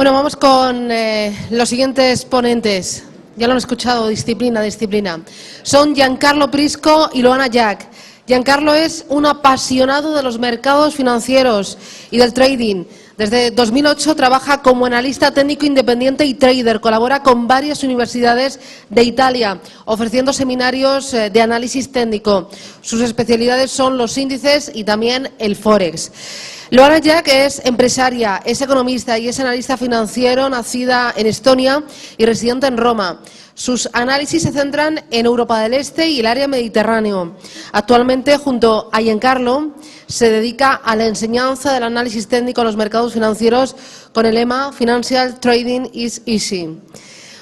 Bueno, vamos con los siguientes ponentes. Ya lo han escuchado, disciplina. Son Giancarlo Prisco y Loana Jack. Giancarlo es un apasionado de los mercados financieros y del trading. Desde 2008 trabaja como analista técnico independiente y trader. Colabora con varias universidades de Italia, ofreciendo seminarios de análisis técnico. Sus especialidades son los índices y también el Forex. Loana Jack es empresaria, es economista y es analista financiero, nacida en Estonia y residente en Roma. Sus análisis se centran en Europa del Este y el área mediterráneo. Actualmente, junto a Giancarlo, se dedica a la enseñanza del análisis técnico en los mercados financieros con el lema Financial Trading is Easy.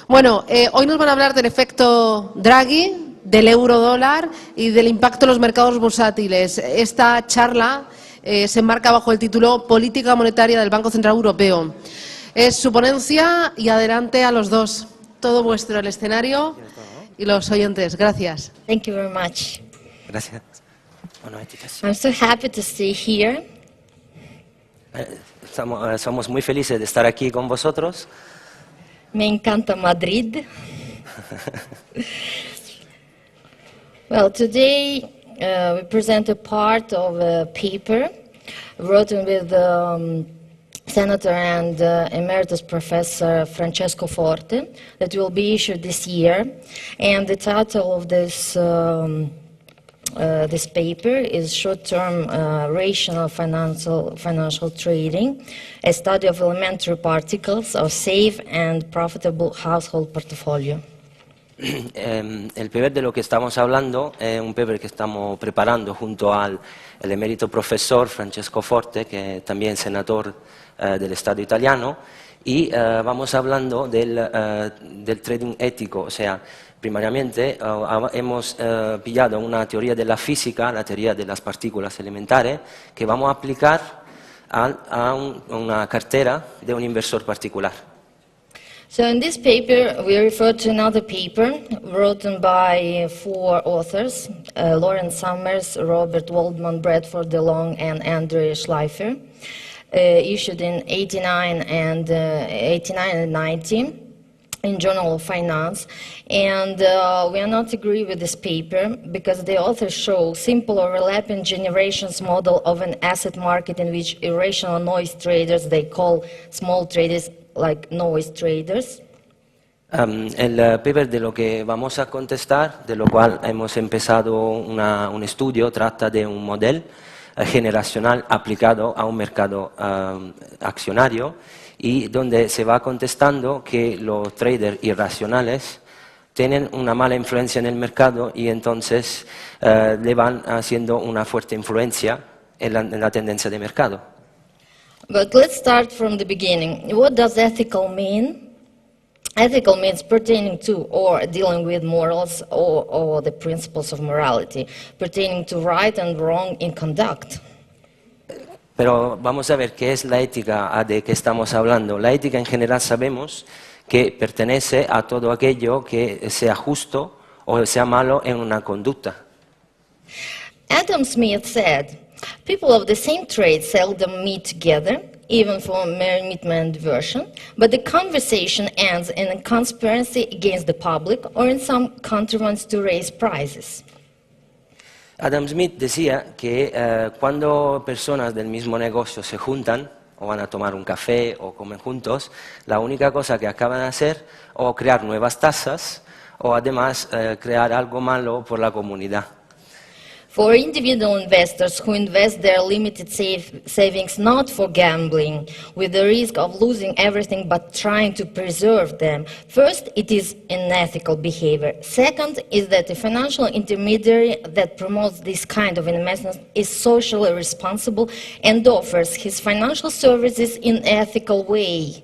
Bueno, hoy nos van a hablar del efecto Draghi, del euro-dólar y del impacto en los mercados bursátiles. Esta charla se enmarca bajo el título Política Monetaria del Banco Central Europeo. Es su ponencia y adelante a los dos. Todo vuestro, el escenario y los oyentes. Gracias. Thank you very much. Gracias. I'm so happy to stay here. Somos muy felices de estar aquí con vosotros. Me encanta Madrid. Well, today we present a part of a paper written with Senator and Emeritus Professor Francesco Forte that will be issued this year. And the title of this paper is Short-Term Rational Financial Trading, a study of elementary particles of safe and profitable household portfolio. El paper de lo que estamos hablando es un paper que estamos preparando junto al emérito profesor Francesco Forte, que también es senador del Estado italiano, y vamos hablando del trading ético, o sea, primariamente hemos pillado una teoría de la física, la teoría de las partículas elementares, que vamos a aplicar a una cartera de un inversor particular. So in this paper, we refer to another paper written by 4 authors, Lawrence Summers, Robert Waldman, Bradford DeLong, and Andre Schleifer, issued in 89 and 90 in Journal of Finance. And we are not agree with this paper because the authors show simple overlapping generations model of an asset market in which irrational noise traders, they call small traders, like noise traders. El paper de lo que vamos a contestar, de lo cual hemos empezado un estudio, trata de un modelo generacional aplicado a un mercado accionario y donde se va contestando que los traders irracionales tienen una mala influencia en el mercado y entonces le van haciendo una fuerte influencia en la tendencia de mercado. But let's start from the beginning. What does ethical mean? Ethical means pertaining to or dealing with morals or the principles of morality, pertaining to right and wrong in conduct. Pero vamos a ver qué es la ética de que estamos hablando. La ética en general sabemos que pertenece a todo aquello que sea justo o sea malo en una conducta. Adam Smith said, people of the same trade seldom meet together, even for merriment diversion, but the conversation ends in a conspiracy against the public or in some contrivance to raise prices. Adam Smith decía que cuando personas del mismo negocio se juntan, o van a tomar un café o comen juntos, la única cosa que acaban de hacer o crear nuevas tasas o además crear algo malo por la comunidad. For individual investors who invest their limited savings not for gambling, with the risk of losing everything but trying to preserve them, first, it is unethical behavior. Second, is that a financial intermediary that promotes this kind of investment is socially responsible and offers his financial services in an ethical way.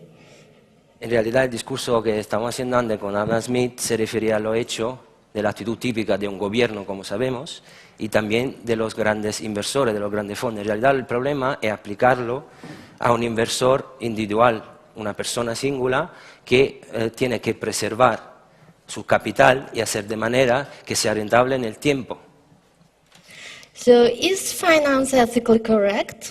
En realidad, el discurso que estamos haciendo antes con Adam Smith se refería a lo hecho de la actitud típica de un gobierno, como sabemos, y también de los grandes inversores, de los grandes fondos. En realidad el problema es aplicarlo a un inversor individual, una persona singular que tiene que preservar su capital y hacer de manera que sea rentable en el tiempo. So, is finance ethically correct?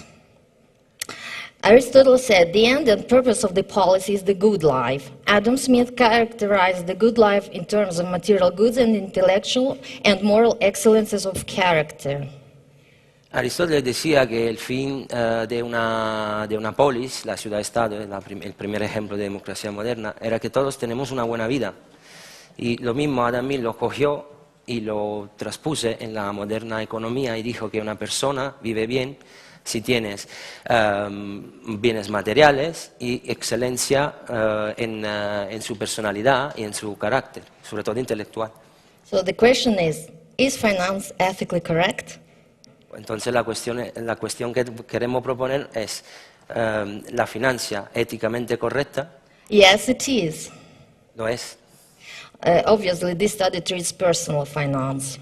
Aristotle said the end and purpose of the policy is the good life. Adam Smith characterized the good life in terms of material goods and intellectual and moral excellences of character. Aristóteles decía que el fin de una polis, la ciudad-estado, el primer ejemplo de democracia moderna, era que todos tenemos una buena vida. Y lo mismo Adam Smith lo cogió y lo transpuse en la moderna economía y dijo que una persona vive bien si tienes bienes materiales y excelencia en su personalidad y en su carácter, sobre todo intelectual. So the question is finance ethically correct? Entonces la cuestión que queremos proponer es la financia éticamente correcta. Yes, it is. Lo es. Obviously, this study treats personal finance.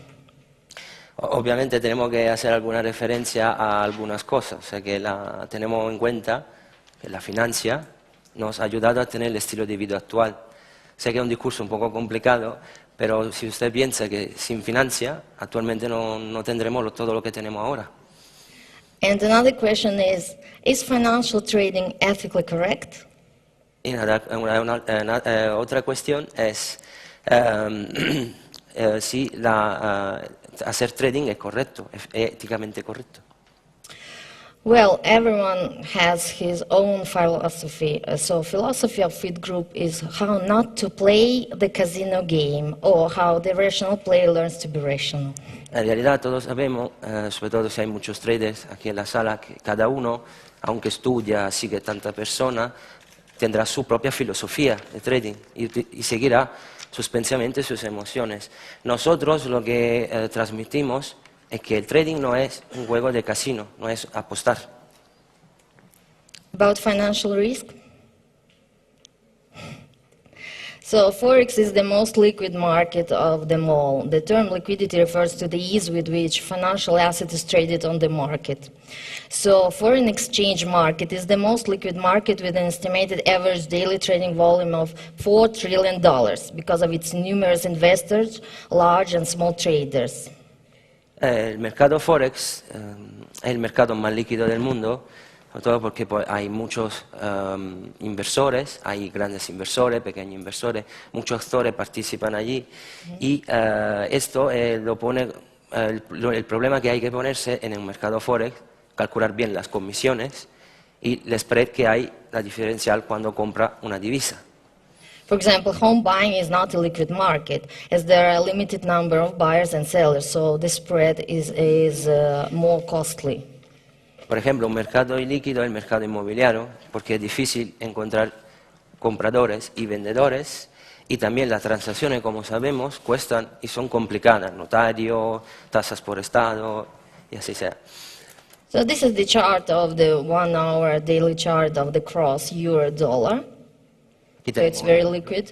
Obviamente tenemos que hacer alguna referencia a algunas cosas, o sea que tenemos en cuenta que la financia nos ha ayudado a tener el estilo de vida actual. Sé que es un discurso un poco complicado, pero si usted piensa que sin financia actualmente no tendremos todo lo que tenemos ahora. And another question is financial trading ethically correct? Y otra cuestión es si hacer trading es correcto, es éticamente correcto. Well, everyone has his own philosophy. So philosophy of Fit Group is how not to play the casino game or how the rational player learns to be rational. En realidad todos sabemos, sobre todo si hay muchos traders aquí en la sala, que cada uno, aunque estudia, sigue tanta persona, tendrá su propia filosofía de trading y seguirá sus pensamientos y sus emociones. Nosotros lo que transmitimos es que el trading no es un juego de casino, no es apostar. About financial risk? So Forex is the most liquid market of them all. The term liquidity refers to the ease with which financial asset is traded on the market. So foreign exchange market is the most liquid market with an estimated average daily trading volume of $4 trillion because of its numerous investors, large and small traders. El mercado Forex es el mercado más líquido del mundo, sobre todo porque hay muchos inversores, hay grandes inversores, pequeños inversores, muchos actores participan allí y esto lo pone, el problema que hay que ponerse en el mercado Forex, calcular bien las comisiones y el spread que hay, la diferencial cuando compra una divisa. For example, home buying is not a liquid market, as there are a limited number of buyers and sellers, so the spread is more costly. Por ejemplo, un mercado ilíquido es el mercado inmobiliario, porque es difícil encontrar compradores y vendedores, y también las transacciones, como sabemos, cuestan y son complicadas, notario, tasas por estado, y así sea. So this is the chart of the 1 hour daily chart of the cross euro-dollar. So it's very liquid.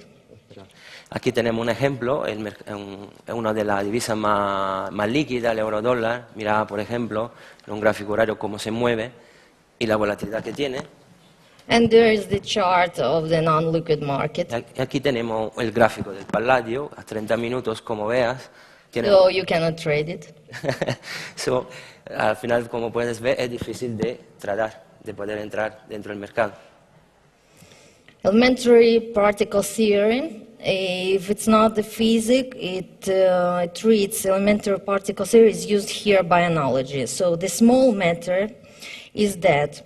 Aquí tenemos un ejemplo, una de las divisas más líquidas, el euro-dólar. Mira, por ejemplo, en un gráfico horario cómo se mueve y la volatilidad que tiene. And there is the chart of the non-liquid market. Y aquí tenemos el gráfico del Palladio, a 30 minutos, como veas. So you cannot trade it. So, al final, como puedes ver, es difícil de tratar, de poder entrar dentro del mercado. Elementary particle theory, if it's not the physics, it treats elementary particle theory is used here by analogy. So the small matter is that,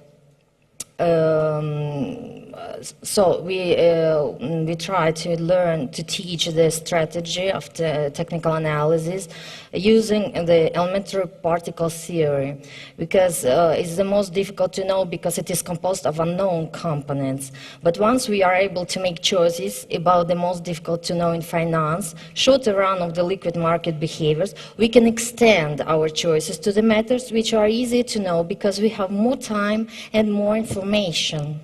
so we try to learn to teach the strategy of the technical analysis using the elementary particle theory, because it's the most difficult to know because it is composed of unknown components. But once we are able to make choices about the most difficult to know in finance, shorter run of the liquid market behaviors, we can extend our choices to the matters which are easy to know because we have more time and more information.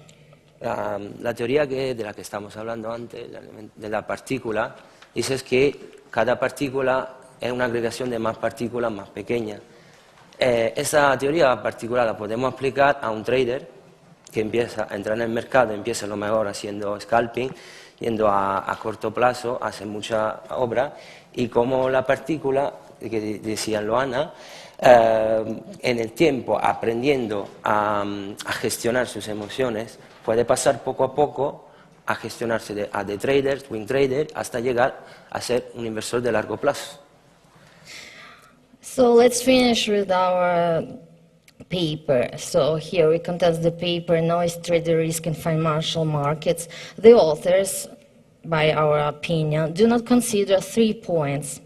La teoría de la que estamos hablando antes, de la partícula, dice que cada partícula es una agregación de más partículas más pequeñas. Esa teoría particular la podemos aplicar a un trader que empieza a entrar en el mercado, empieza a lo mejor haciendo scalping, yendo a corto plazo, hace mucha obra, y como la partícula, que decía Loana, en el tiempo, aprendiendo a gestionar sus emociones, puede pasar poco a poco a gestionarse a day trader, swing trader, hasta llegar a ser un inversor de largo plazo. So let's finish with our paper. So here we contest the paper, Noise Trader Risk in Financial Markets. The authors, by our opinion, do not consider 3 points.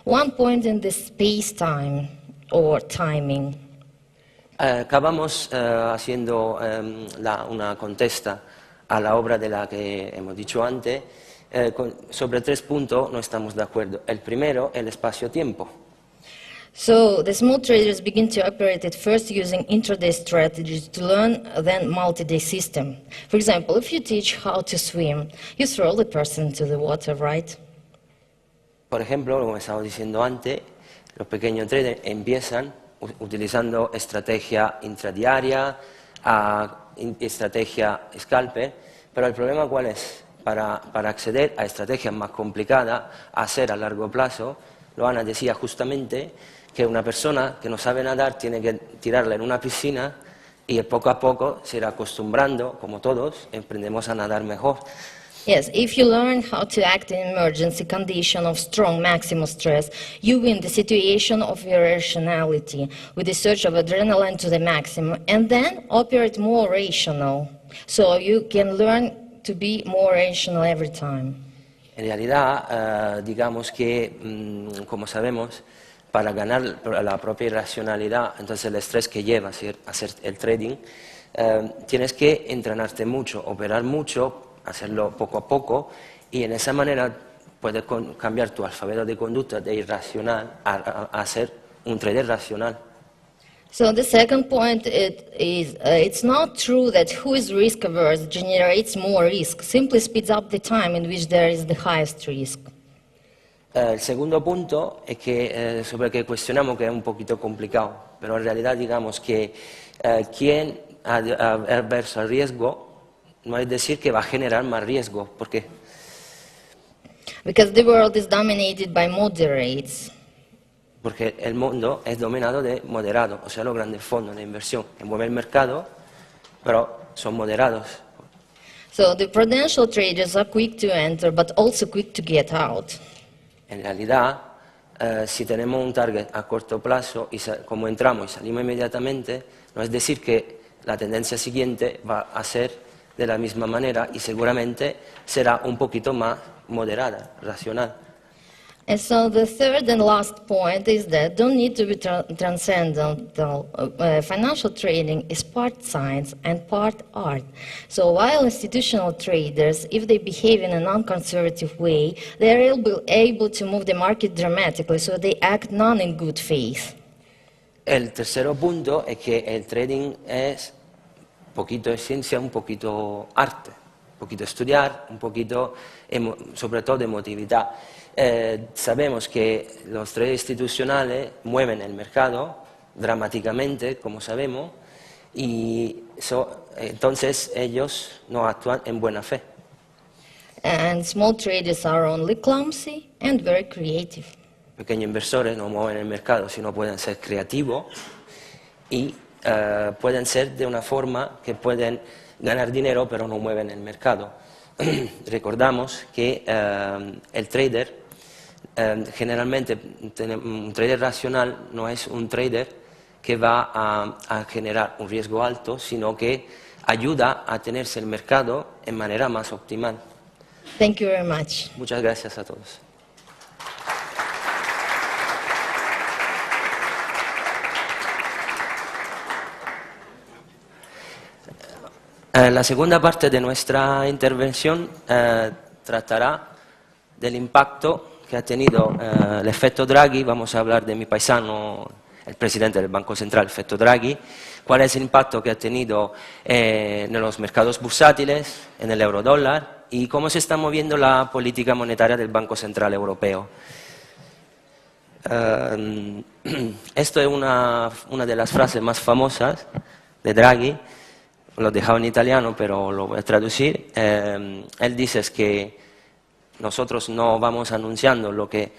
1 point in the space-time or timing. Acabamos haciendo una contesta a la obra de la que hemos dicho antes. Sobre 3 puntos no estamos de acuerdo. El primero, el espacio-tiempo. So the small traders begin to operate at first using intraday strategies to learn then multi-day system. For example, if you teach how to swim, you throw the person into the water, right? Por ejemplo, como estaba diciendo antes, los pequeños traders empiezan utilizando estrategia intradiaria, estrategia scalper, pero el problema ¿cuál es? Para acceder a estrategias más complicadas, a hacer a largo plazo, Loana decía justamente que una persona que no sabe nadar tiene que tirarla en una piscina y poco a poco se irá acostumbrando, como todos, aprendemos a nadar mejor. Yes, if you learn how to act in emergency condition of strong maximum stress, you win the situation of irrationality with the surge of adrenaline to the maximum and then operate more rational. So you can learn to be more rational every time. En realidad, digamos que, como sabemos, para ganar la propia irracionalidad, entonces el estrés que lleva a hacer el trading, tienes que entrenarte mucho, operar mucho, hacerlo poco a poco, y en esa manera puedes cambiar tu alfabeto de conducta de irracional a ser un trader racional. So the second point is it's not true that who is risk averse generates more risk, simply speeds up the time in which there is the highest risk. El segundo punto es que sobre el que cuestionamos que es un poquito complicado, pero en realidad digamos que quien adverso al riesgo no es decir que va a generar más riesgo. ¿Por qué? Because the world is dominated by moderates. Porque el mundo es dominado de moderados, o sea, los grandes fondos de inversión que mueven el mercado, pero son moderados. So the prudential traders are quick to enter, but also quick to get out. En realidad, si tenemos un target a corto plazo y como entramos y salimos inmediatamente, no es decir que la tendencia siguiente va a ser de la misma manera y seguramente será un poquito más moderada, racional. And so the third and last point is that don't need to be transcendental. Financial trading is part science and part art. So while institutional traders, if they behave in a non-conservative way, they are able to move the market dramatically, so they act not in good faith. El tercer punto es que el trading es un poquito de ciencia, un poquito arte, un poquito estudiar, un poquito, sobre todo, emotividad. Sabemos que los traders institucionales mueven el mercado dramáticamente, como sabemos, y entonces ellos no actúan en buena fe. And small traders are only clumsy and very creative. Pequeños inversores no mueven el mercado, sino pueden ser creativos y pueden ser de una forma que pueden ganar dinero, pero no mueven el mercado. Recordamos que el trader, generalmente un trader racional no es un trader que va a generar un riesgo alto, sino que ayuda a tenerse el mercado en manera más optimal. Thank you very much. Muchas gracias a todos. La segunda parte de nuestra intervención tratará del impacto que ha tenido el efecto Draghi. Vamos a hablar de mi paisano, el presidente del Banco Central, el efecto Draghi. ¿Cuál es el impacto que ha tenido en los mercados bursátiles, en el eurodólar y cómo se está moviendo la política monetaria del Banco Central Europeo? Esto es una de las frases más famosas de Draghi. Lo he dejado en italiano, pero lo voy a traducir. Él dice que nosotros no vamos anunciando lo que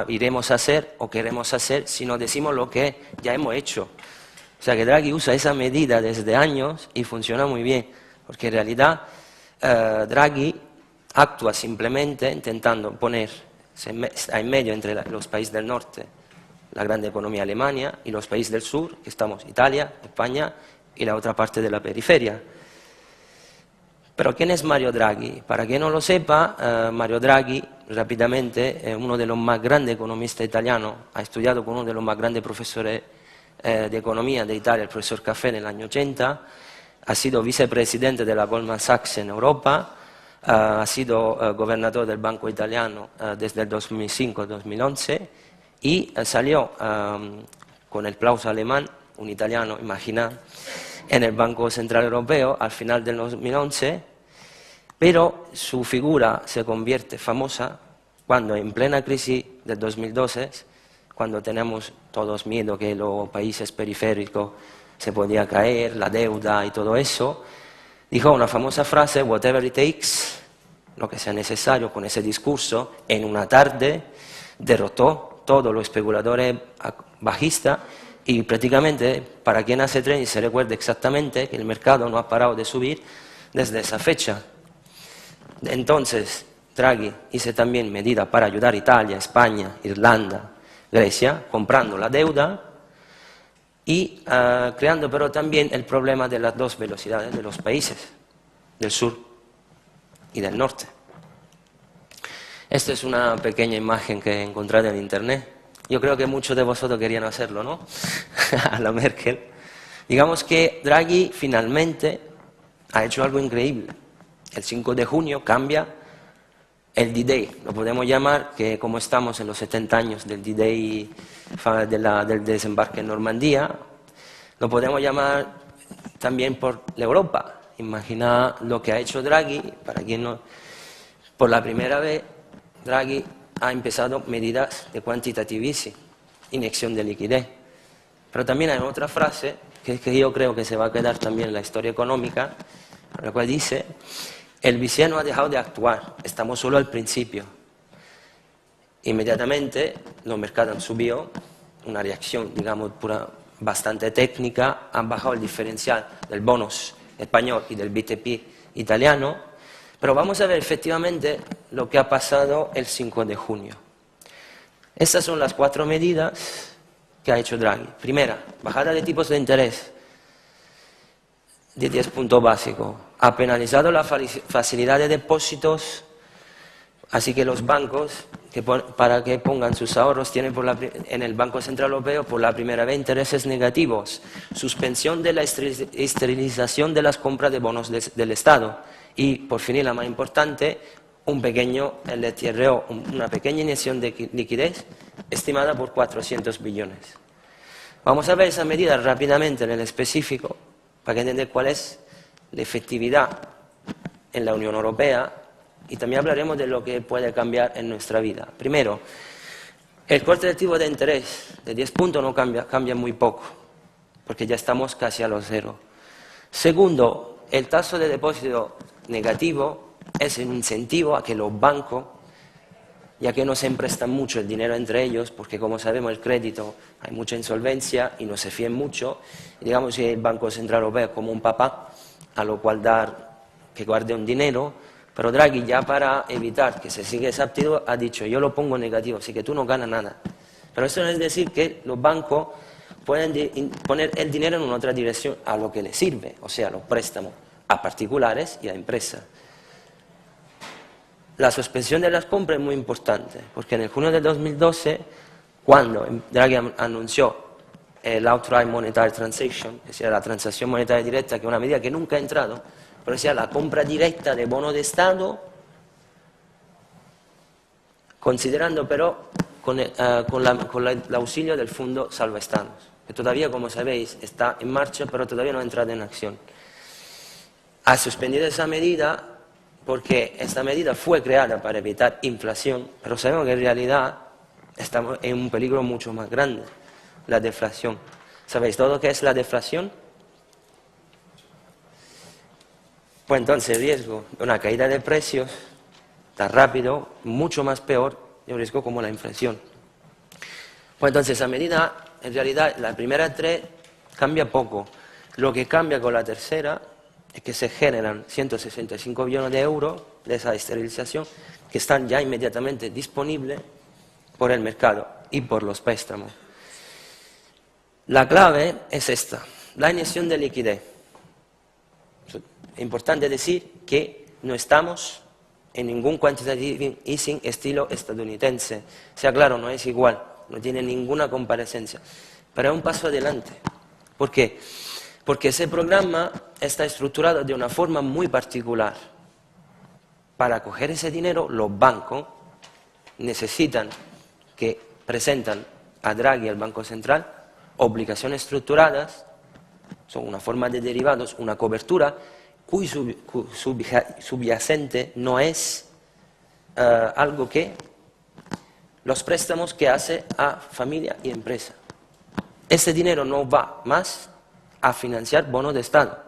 iremos a hacer o queremos hacer si no decimos lo que ya hemos hecho. O sea que Draghi usa esa medida desde años y funciona muy bien, porque en realidad Draghi actúa simplemente intentando ponerse en medio entre los países del norte, la grande economía Alemania, y los países del sur, que estamos Italia, España y la otra parte de la periferia. Pero ¿quién es Mario Draghi? Para quien no lo sepa, Mario Draghi, rápidamente, es uno de los más grandes economistas italianos, ha estudiado con uno de los más grandes profesores de economía de Italia, el profesor Caffé, en el año 80, ha sido vicepresidente de la Goldman Sachs en Europa, ha sido gobernador del Banco Italiano desde el 2005 al 2011 y salió con el Klaus alemán, un italiano, imagina, en el Banco Central Europeo al final del 2011, pero su figura se convierte famosa cuando en plena crisis del 2012, cuando tenemos todos miedo que los países periféricos se podían caer, la deuda y todo eso, dijo una famosa frase, whatever it takes, lo que sea necesario, con ese discurso, en una tarde derrotó todos los especuladores bajistas y prácticamente, para quien hace trading se recuerda exactamente que el mercado no ha parado de subir desde esa fecha. Entonces, Draghi hizo también medidas para ayudar a Italia, España, Irlanda, Grecia, comprando la deuda y creando pero también el problema de las dos velocidades de los países, del sur y del norte. Esta es una pequeña imagen que he encontrado en internet. Yo creo que muchos de vosotros querían hacerlo, ¿no? A la Merkel. Digamos que Draghi finalmente ha hecho algo increíble. El 5 de junio cambia el D-Day, lo podemos llamar, que como estamos en los 70 años del D-Day del desembarque en Normandía, lo podemos llamar también por la Europa. Imagina lo que ha hecho Draghi, para quien no, por la primera vez Draghi ha empezado medidas de quantitative easing, inyección de liquidez. Pero también hay otra frase que yo creo que se va a quedar también en la historia económica, la cual dice, el BCE no ha dejado de actuar, estamos solo al principio. Inmediatamente los mercados han subido, una reacción, digamos, bastante técnica, han bajado el diferencial del bonus español y del BTP italiano, pero vamos a ver efectivamente lo que ha pasado el 5 de junio. Estas son las 4 medidas que ha hecho Draghi. Primera, bajada de tipos de interés de 10 puntos básicos. Ha penalizado la facilidad de depósitos, así que los bancos, para que pongan sus ahorros, tienen en el Banco Central Europeo por la primera vez intereses negativos. Suspensión de la esterilización de las compras de bonos del Estado. Y, por fin, y la más importante, una pequeña inyección de liquidez estimada por 400 billones. Vamos a ver esa medida rápidamente en el específico para que entender cuál es la efectividad en la Unión Europea y también hablaremos de lo que puede cambiar en nuestra vida. Primero, el corte de tipo de interés de 10 puntos no cambia muy poco, porque ya estamos casi a los cero. Segundo, el taso de depósito negativo es un incentivo a que los bancos, ya que no se prestan mucho el dinero entre ellos, porque como sabemos el crédito hay mucha insolvencia y no se fíen mucho, y digamos que el Banco Central Europeo es como un papá a lo cual que guarde un dinero, pero Draghi ya para evitar que se siga esa actitud ha dicho yo lo pongo negativo, así que tú no ganas nada. Pero eso no es decir que los bancos pueden poner el dinero en una otra dirección a lo que les sirve, o sea, los préstamos a particulares y a empresas. La suspensión de las compras es muy importante, porque en el junio de 2012, cuando Draghi anunció el Outright Monetary Transaction, que sea la transacción monetaria directa, que es una medida que nunca ha entrado, pero sea la compra directa de bonos de Estado, considerando pero con el auxilio del Fondo Salvaestados, que todavía, como sabéis, está en marcha, pero todavía no ha entrado en acción. Ha suspendido esa medida porque esta medida fue creada para evitar inflación, pero sabemos que en realidad estamos en un peligro mucho más grande, la deflación. ¿Sabéis todo qué es la deflación? Pues entonces el riesgo de una caída de precios tan rápido, mucho más peor y un riesgo como la inflación. Pues entonces, a medida, en realidad, la primera tres cambia poco. Lo que cambia con la tercera es que se generan 165 billones de euros de esa esterilización que están ya inmediatamente disponibles por el mercado y por los préstamos. La clave es esta, la inyección de liquidez. Es importante decir que no estamos en ningún quantitative easing estilo estadounidense. Sea claro, no es igual, no tiene ninguna comparecencia, pero es un paso adelante. ¿Por qué? Porque ese programa está estructurado de una forma muy particular. Para coger ese dinero, los bancos necesitan que presentan a Draghi, al Banco Central, obligaciones estructuradas, son una forma de derivados, una cobertura cuyo subyacente no es algo que los préstamos que hace a familia y empresa. Ese dinero no va más a financiar bonos de Estado.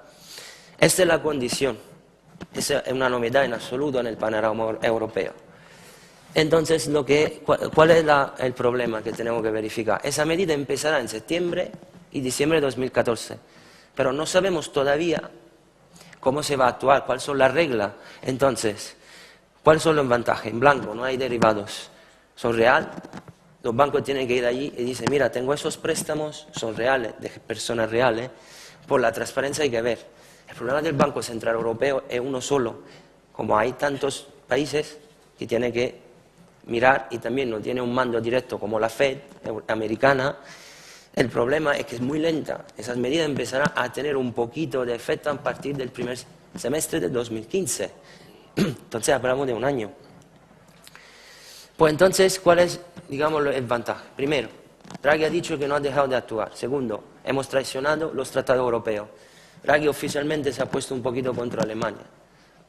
Esta es la condición. Esa es una novedad en absoluto en el panorama europeo. Entonces, ¿cuál es el problema que tenemos que verificar? Esa medida empezará en septiembre y diciembre de 2014, pero no sabemos todavía cómo se va a actuar, cuáles son las reglas. Entonces, ¿cuáles son los ventajas? En blanco, no hay derivados. Son reales. Los bancos tienen que ir allí y dicen, mira, tengo esos préstamos, son reales, de personas reales, por la transparencia hay que ver. El problema del Banco Central Europeo es uno solo. Como hay tantos países que tiene que mirar y también no tiene un mando directo como la Fed americana, el problema es que es muy lenta. Esas medidas empezarán a tener un poquito de efecto a partir del primer semestre de 2015. Entonces hablamos de un año. Pues entonces, ¿cuál es, digamos, el ventaja? Primero, Draghi ha dicho que no ha dejado de actuar. Segundo, hemos traicionado los tratados europeos. Draghi oficialmente se ha puesto un poquito contra Alemania.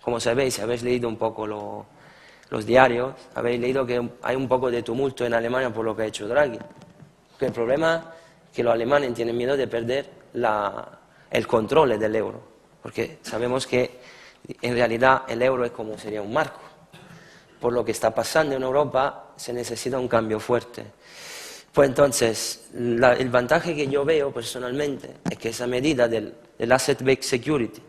Como sabéis, si habéis leído un poco los diarios, habéis leído que hay un poco de tumulto en Alemania por lo que ha hecho Draghi. Porque el problema es que los alemanes tienen miedo de perder el control del euro. Porque sabemos que en realidad el euro es como sería un marco. Por lo que está pasando en Europa, se necesita un cambio fuerte. Pues entonces, el vantaje que yo veo personalmente es que esa medida del asset-backed security,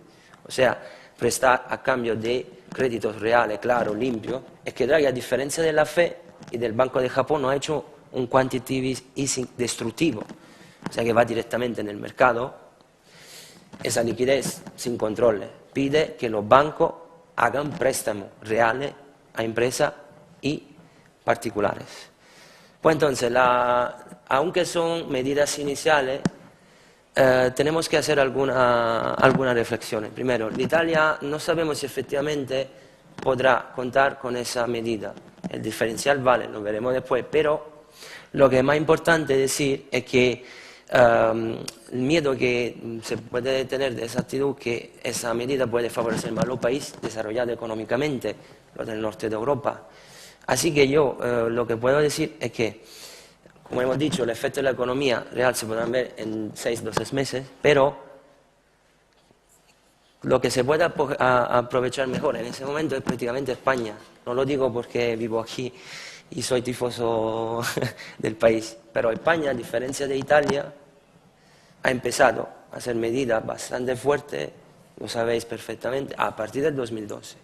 o sea, prestar a cambio de créditos reales, claros, limpios, es que Draghi, a diferencia de la FED y del Banco de Japón, no ha hecho un quantitative easing destructivo, o sea, que va directamente en el mercado, esa liquidez sin controles. Pide que los bancos hagan préstamos reales a empresas y particulares. Pues entonces, aunque son medidas iniciales, tenemos que hacer algunas reflexiones. Primero, Italia no sabemos si efectivamente podrá contar con esa medida. El diferencial vale, lo veremos después, pero lo que es más importante decir es que el miedo que se puede tener de esa actitud, que esa medida puede favorecer más a los países desarrollados económicamente, los del norte de Europa. Así que yo lo que puedo decir es que, como hemos dicho, el efecto de la economía real se podrá ver en 6-12 meses, pero lo que se puede aprovechar mejor en ese momento es prácticamente España. No lo digo porque vivo aquí y soy tifoso del país, pero España, a diferencia de Italia, ha empezado a hacer medidas bastante fuertes, lo sabéis perfectamente, a partir del 2012.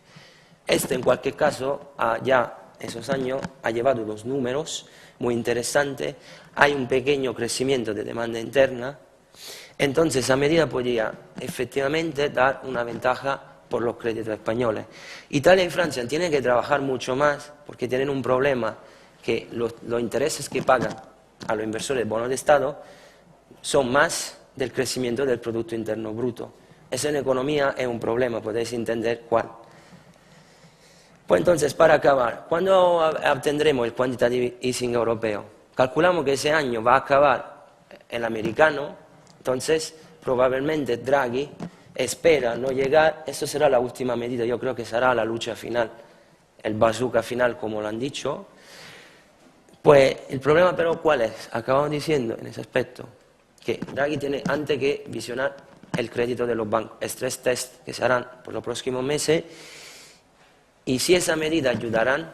En cualquier caso, ya esos años ha llevado los números muy interesantes, hay un pequeño crecimiento de demanda interna, entonces esa medida podría efectivamente dar una ventaja por los créditos españoles. Italia y Francia tienen que trabajar mucho más porque tienen un problema, que los intereses que pagan a los inversores de bonos de Estado son más del crecimiento del Producto Interno Bruto. Eso en economía es un problema, podéis entender cuál. Pues entonces, para acabar, ¿cuándo obtendremos el quantitative easing europeo? Calculamos que ese año va a acabar el americano, entonces probablemente Draghi espera no llegar, eso será la última medida, yo creo que será la lucha final, el bazooka final, como lo han dicho. Pues el problema, pero, ¿cuál es? Acabamos diciendo en ese aspecto que Draghi tiene antes que visionar el crédito de los bancos, stress test que se harán por los próximos meses, y si esa medida ayudarán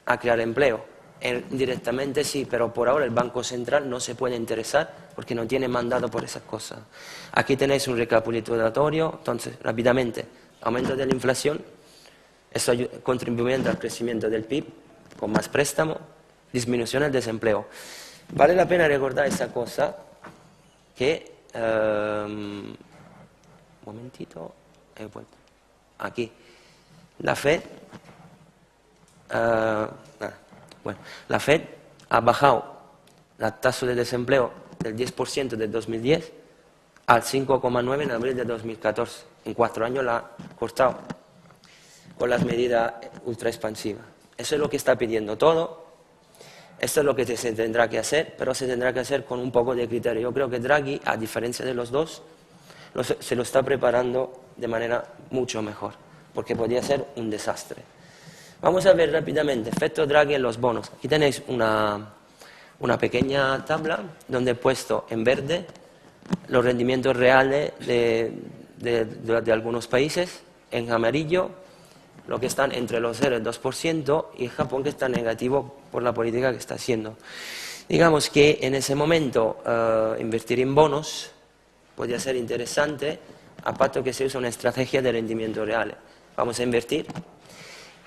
a crear empleo. Directamente sí, pero por ahora el Banco Central no se puede interesar porque no tiene mandato por esas cosas. Aquí tenéis un recapitulatorio, entonces rápidamente, aumento de la inflación, esto contribuyendo al crecimiento del PIB con más préstamo, disminución del desempleo. Vale la pena recordar esa cosa que, un momentito, he vuelto, aquí, la Fed, la Fed ha bajado la tasa de desempleo del 10% del 2010 al 5,9% en abril de 2014. En 4 años la ha cortado con las medidas ultra expansivas. Eso es lo que está pidiendo todo. Esto es lo que se tendrá que hacer, pero se tendrá que hacer con un poco de criterio. Yo creo que Draghi, a diferencia de los dos, se lo está preparando de manera mucho mejor, porque podría ser un desastre. Vamos a ver rápidamente efecto Draghi en los bonos. Aquí tenéis una pequeña tabla donde he puesto en verde los rendimientos reales de algunos países, en amarillo lo que están entre los 0 y el 2%, y Japón que está negativo por la política que está haciendo. Digamos que en ese momento invertir en bonos podría ser interesante, a patto que se use una estrategia de rendimiento real. Vamos a invertir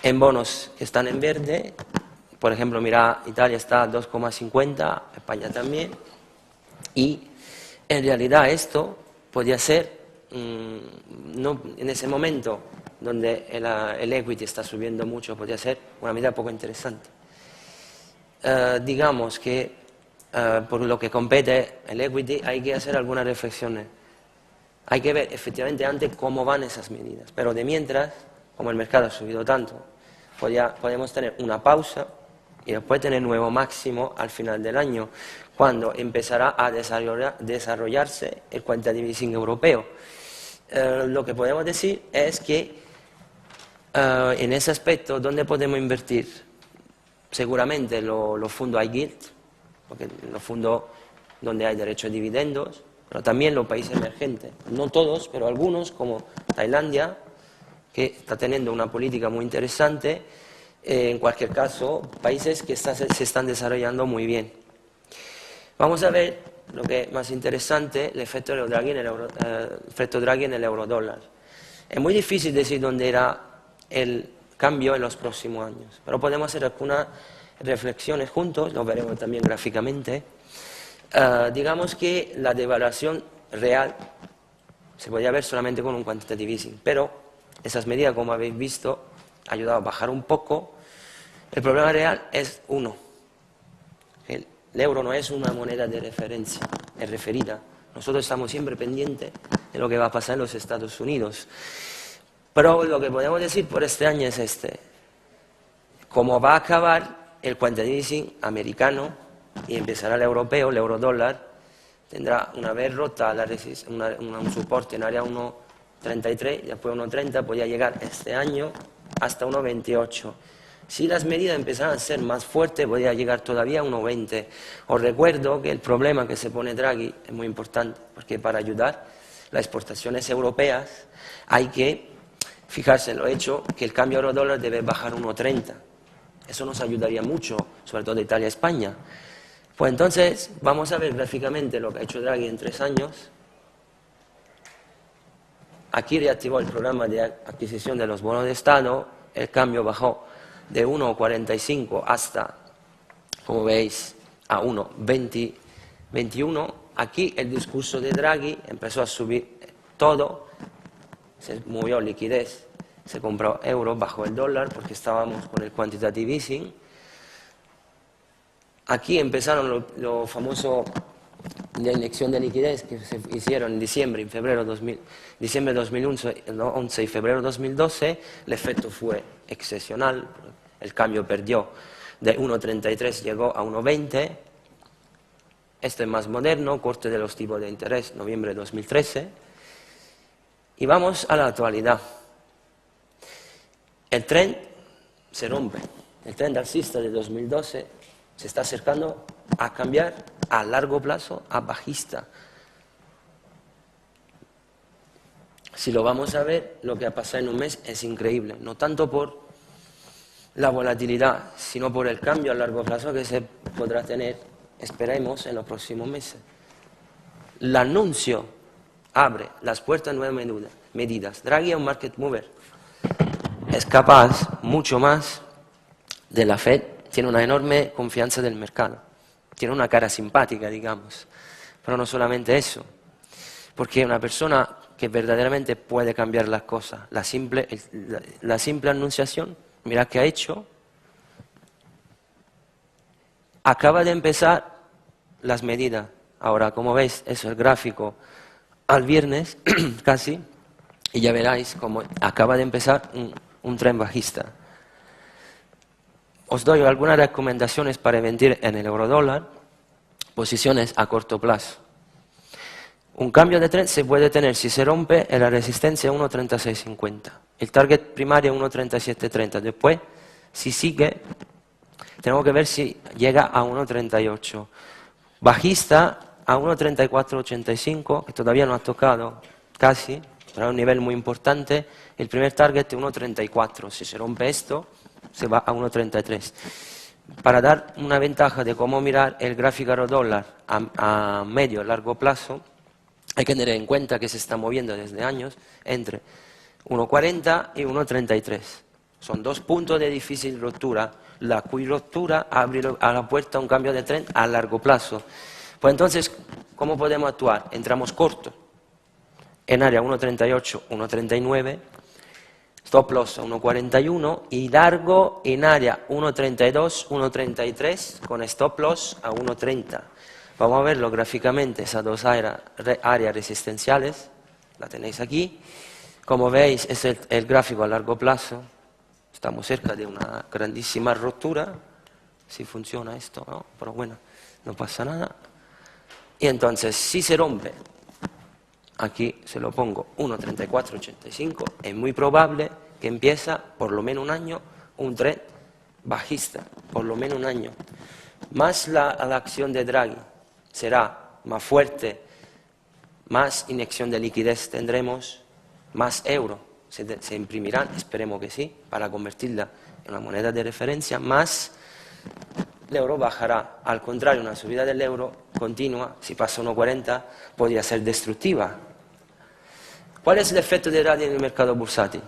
en bonos que están en verde, por ejemplo, mira, Italia está a 2,50, España también, y en realidad esto podría ser, no, en ese momento donde el equity está subiendo mucho, podría ser una medida poco interesante. Digamos que por lo que compete el equity hay que hacer algunas reflexiones. Hay que ver efectivamente antes cómo van esas medidas, pero de mientras, como el mercado ha subido tanto, podemos tener una pausa y después tener nuevo máximo al final del año, cuando empezará a desarrollarse el quantitative easing europeo. Lo que podemos decir es que en ese aspecto, ¿dónde podemos invertir? Seguramente los fondos high yield, porque los fondos donde hay derecho a dividendos, pero también los países emergentes. No todos, pero algunos, como Tailandia, que está teniendo una política muy interesante. En cualquier caso, países que se están desarrollando muy bien. Vamos a ver lo que es más interesante, el efecto Draghi en el eurodólar. Es muy difícil decir dónde irá el cambio en los próximos años, pero podemos hacer algunas reflexiones juntos, lo veremos también gráficamente. Digamos que la devaluación real se podría ver solamente con un quantitative easing, pero esas medidas, como habéis visto, han ayudado a bajar un poco. El problema real es uno: el euro no es una moneda de referencia, es referida. Nosotros estamos siempre pendientes de lo que va a pasar en los Estados Unidos. Pero lo que podemos decir por este año es como va a acabar el quantitative easing americano y empezará el europeo, el eurodólar, tendrá una vez rota un soporte en área 1,33, después 1,30, podría llegar este año hasta 1,28. Si las medidas empezaran a ser más fuertes, podría llegar todavía a 1,20. Os recuerdo que el problema que se pone Draghi es muy importante, porque para ayudar las exportaciones europeas hay que fijarse en lo hecho que el cambio euro-dólar debe bajar 1,30. Eso nos ayudaría mucho, sobre todo Italia y España. Pues entonces, vamos a ver gráficamente lo que ha hecho Draghi en 3 años. Aquí reactivó el programa de adquisición de los bonos de Estado, el cambio bajó de 1,45 hasta, como veis, a 1,21. Aquí el discurso de Draghi empezó a subir todo, se movió liquidez, se compró euros, bajó el dólar porque estábamos con el quantitative easing. Aquí empezaron lo famoso de inyección de liquidez que se hicieron en diciembre, diciembre de 2011 y febrero de 2012. El efecto fue excepcional, el cambio perdió de 1,33, llegó a 1,20. Esto es más moderno, corte de los tipos de interés, noviembre de 2013. Y vamos a la actualidad. El trend se rompe, el trend alcista de 2012 se está acercando a cambiar a largo plazo a bajista. Si lo vamos a ver, lo que ha pasado en un mes es increíble, no tanto por la volatilidad, sino por el cambio a largo plazo que se podrá tener, esperemos, en los próximos meses. El anuncio abre las puertas a nuevas medidas. Draghi es un market mover. Es capaz, mucho más, de la Fed, tiene una enorme confianza del mercado. Tiene una cara simpática, digamos. Pero no solamente eso, porque es una persona que verdaderamente puede cambiar las cosas. La simple anunciación, mirad qué ha hecho. Acaba de empezar las medidas. Ahora, como veis, eso es el gráfico al viernes, casi, y ya veréis cómo acaba de empezar un tren bajista. Os doy algunas recomendaciones para invertir en el eurodólar, posiciones a corto plazo. Un cambio de tren se puede tener si se rompe en la resistencia 1.3650. El target primario 1.3730. Después, si sigue, tenemos que ver si llega a 1.38. Bajista a 1.3485, que todavía no ha tocado casi, pero es un nivel muy importante. El primer target es 1.34. Si se rompe esto, se va a 1.33. Para dar una ventaja de cómo mirar el gráfico euro-dólar a medio y largo plazo, hay que tener en cuenta que se está moviendo desde años entre 1.40 y 1.33. Son dos puntos de difícil ruptura, la cuya ruptura abre a la puerta a un cambio de tren a largo plazo. Pues entonces, ¿cómo podemos actuar? Entramos corto, en área 1.38, 1.39, stop loss a 1.41 y largo en área 1.32, 1.33 con stop loss a 1.30. Vamos a verlo gráficamente, esas dos áreas resistenciales, la tenéis aquí. Como veis, es el gráfico a largo plazo. Estamos cerca de una grandísima ruptura. Si funciona esto, ¿no? Pero bueno, no pasa nada. Y entonces, si se rompe, aquí se lo pongo 1.3485, es muy probable que empieza por lo menos un año un tren bajista, por lo menos un año. Más la acción de Draghi será más fuerte, más inyección de liquidez tendremos, más euros se imprimirán, esperemos que sí, para convertirla en una moneda de referencia, más el euro bajará. Al contrario, una subida del euro continua, si pasa 1.40, podría ser destructiva. ¿Cuál es el efecto de Draghi en el mercado bursátil?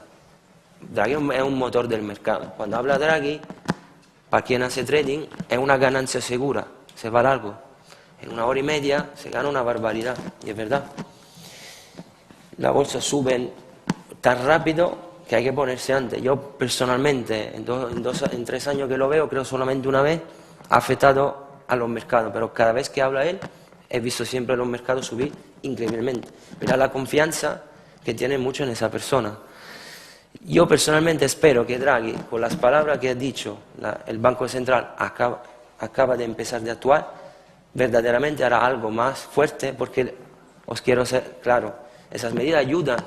Draghi es un motor del mercado. Cuando habla Draghi, para quien hace trading, es una ganancia segura, se va largo. En una hora y media se gana una barbaridad, y es verdad. La bolsa sube tan rápido que hay que ponerse antes. Yo personalmente, en 3 años que lo veo, creo solamente una vez, ha afectado a los mercados, pero cada vez que habla él, he visto siempre los mercados subir increíblemente. Mira la confianza que tiene mucho en esa persona. Yo personalmente espero que Draghi, con las palabras que ha dicho, el Banco Central acaba de empezar de actuar, verdaderamente hará algo más fuerte, porque os quiero ser claro, esas medidas ayudan,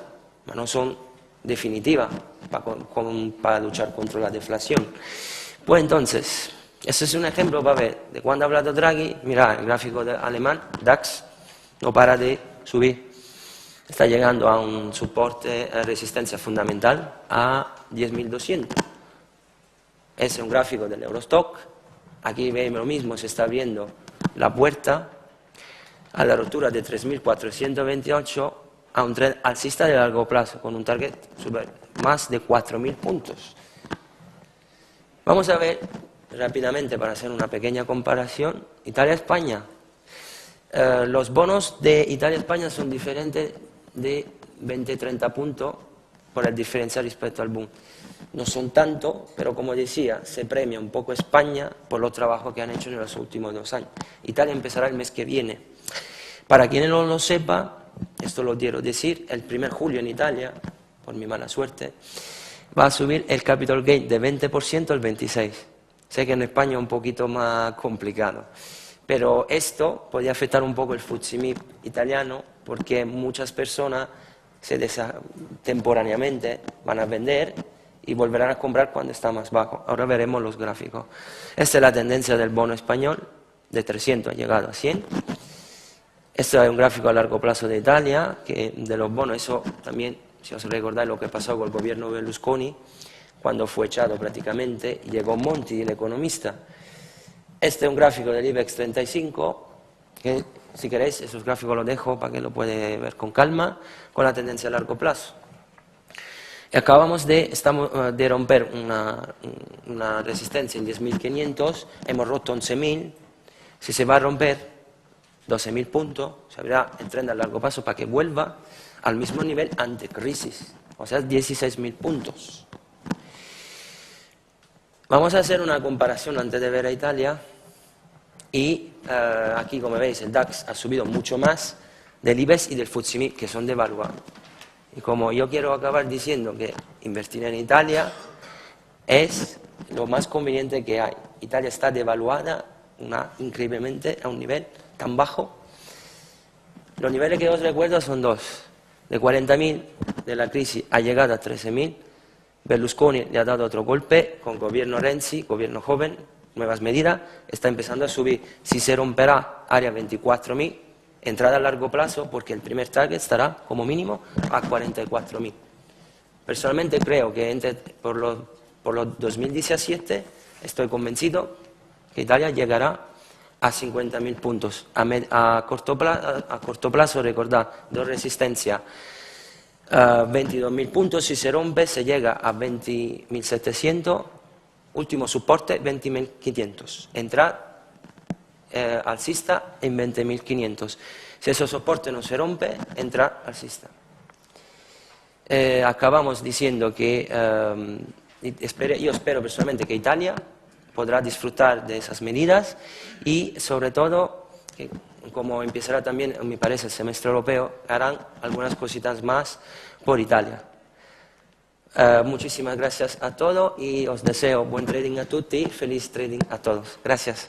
pero no son definitivas para luchar contra la deflación. Pues entonces, ese es un ejemplo para ver de cuando ha hablado Draghi. Mirad, el gráfico alemán, DAX, no para de subir. Está llegando a un soporte, resistencia fundamental a 10.200. Ese es un gráfico del Eurostock. Aquí vemos lo mismo, se está abriendo la puerta a la rotura de 3.428 a un tren alcista de largo plazo, con un target sobre más de 4.000 puntos. Vamos a ver rápidamente, para hacer una pequeña comparación, Italia-España. Los bonos de Italia-España son diferentes de 20-30 puntos por el diferencial respecto al boom. No son tanto, pero como decía, se premia un poco España por los trabajos que han hecho en los últimos 2 años. Italia empezará el mes que viene. Para quienes no lo sepa, esto lo quiero decir, el 1 de julio en Italia, por mi mala suerte, va a subir el capital gain de 20% al 26%. Sé que en España es un poquito más complicado, pero esto podría afectar un poco el FTSE MIB italiano, porque muchas personas temporáneamente van a vender y volverán a comprar cuando está más bajo. Ahora veremos los gráficos. Esta es la tendencia del bono español, de 300 ha llegado a 100. Este es un gráfico a largo plazo de Italia, que de los bonos, eso también, si os recordáis lo que pasó con el gobierno Berlusconi, cuando fue echado prácticamente, llegó Monti, el economista. Este es un gráfico del IBEX 35, que si queréis, esos gráficos los dejo para que lo puedan ver con calma, con la tendencia a largo plazo. Y acabamos de romper una resistencia en 10.500, hemos roto 11.000, si se va a romper 12.000 puntos, se abrirá el tren a largo plazo para que vuelva al mismo nivel ante crisis, o sea, 16.000 puntos. Vamos a hacer una comparación antes de ver a Italia y aquí, como veis, el DAX ha subido mucho más del IBEX y del FTSE MIB, que son devaluados. Y como yo quiero acabar diciendo que invertir en Italia es lo más conveniente que hay. Italia está devaluada increíblemente a un nivel tan bajo. Los niveles que os recuerdo son dos. De 40.000 de la crisis ha llegado a 13.000. Berlusconi le ha dado otro golpe con gobierno Renzi, gobierno joven, nuevas medidas, está empezando a subir. Si se romperá área 24.000, entrada a largo plazo, porque el primer target estará como mínimo a 44.000. Personalmente creo que por los 2017 estoy convencido que Italia llegará a 50.000 puntos. A corto plazo, recordad, dos resistencias. 22.000 puntos, si se rompe se llega a 20.700, último soporte 20.500, entrar alcista en 20.500, si ese soporte no se rompe, entrar alcista. Acabamos diciendo que yo espero personalmente que Italia podrá disfrutar de esas medidas y sobre todo que, como empezará también, me parece, el semestre europeo, harán algunas cositas más por Italia. Muchísimas gracias a todos y os deseo buen trading a tutti, feliz trading a todos. Gracias.